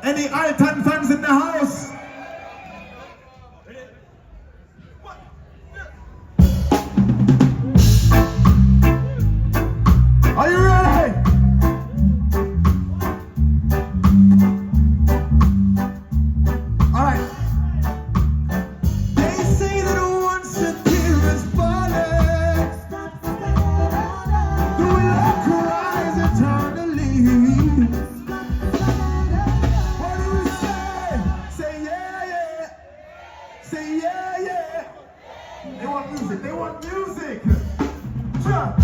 Any Alton fans in the house? Are you ready? All right. They say that once a tear is falling, the willow cries eternally. What do you say? Say yeah, yeah. Say yeah, yeah. They want music. They want music. Sure.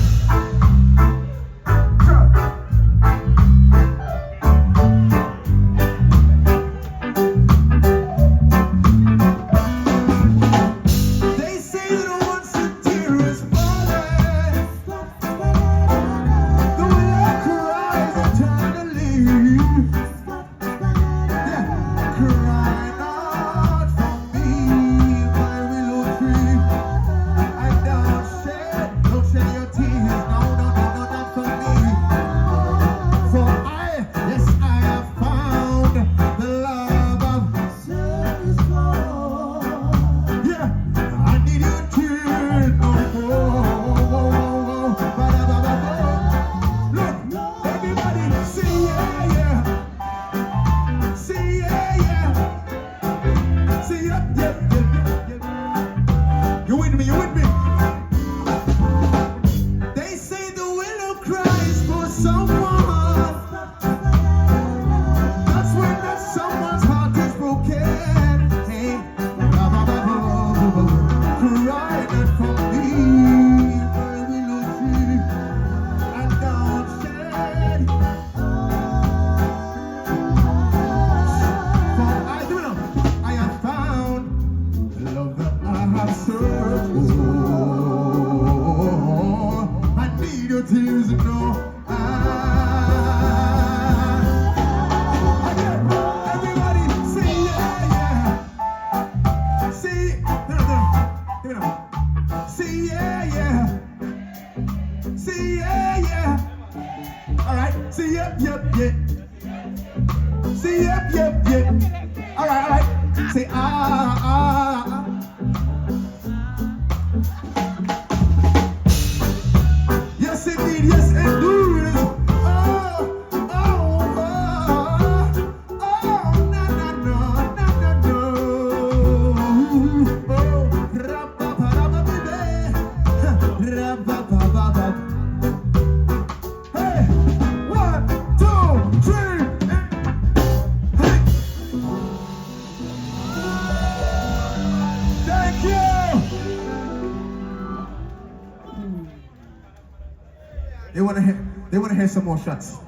They want to hear some more shots.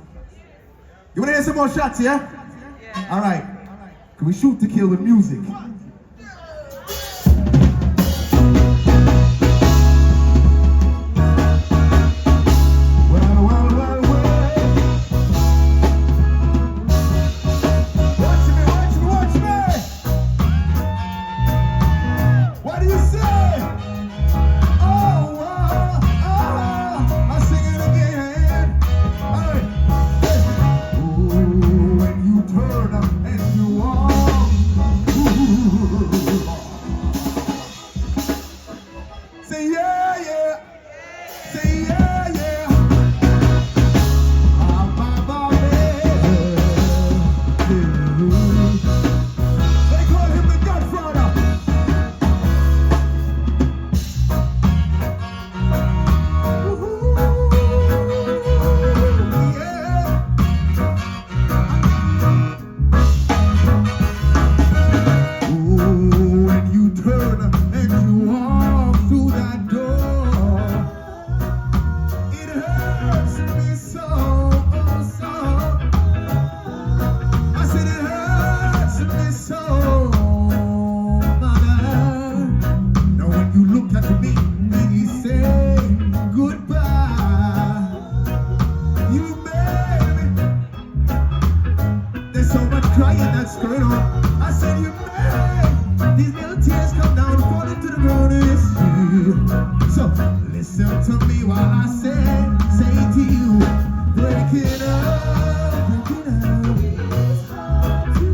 You want to hear some more shots, yeah? All right. Can we shoot to kill with music? Say to you, break it up, break it up.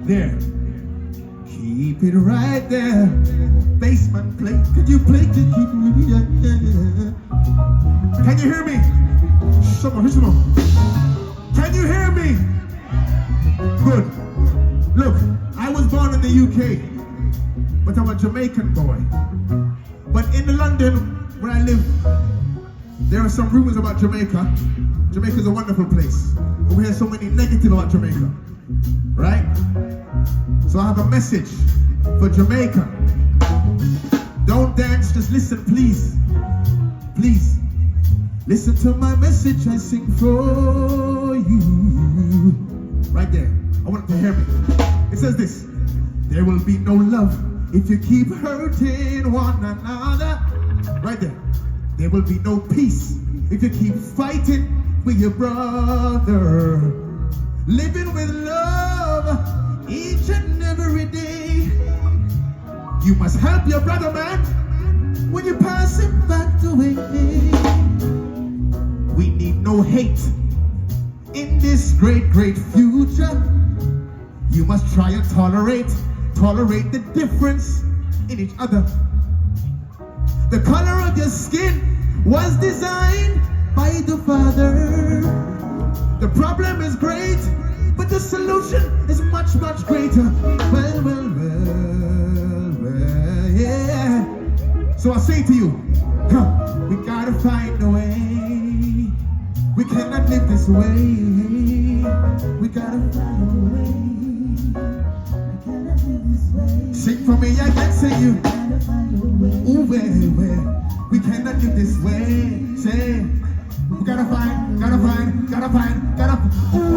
There. Keep it right there. Basement play. Could you play? Can you hear me? Someone. Can you hear me? Good. Look, I was born in the UK, but I'm a Jamaican boy. But in London, where I live, there are some rumors about Jamaica. Jamaica's a wonderful place. But we hear so many negative about Jamaica. Right? So I have a message for Jamaica. Don't dance, just listen, please. Please. Listen to my message I sing for you. Right there. I want you to hear me. It says this. There will be no love if you keep hurting one another. Right there. There will be no peace if you keep fighting with your brother. Living with love each and every day. You must help your brother, man, when you pass him back the way. We need no hate in this great, great future. You must try and tolerate the difference in each other. The color of your skin was designed by the Father. The problem is great, but the solution is much, much greater. Well, yeah. So I say to you, we gotta find a way. We cannot live this way. We gotta find a way. We cannot live this way. Sing for me, I can say you. Ooh, where. We cannot live this way. Say, we gotta find. Ooh.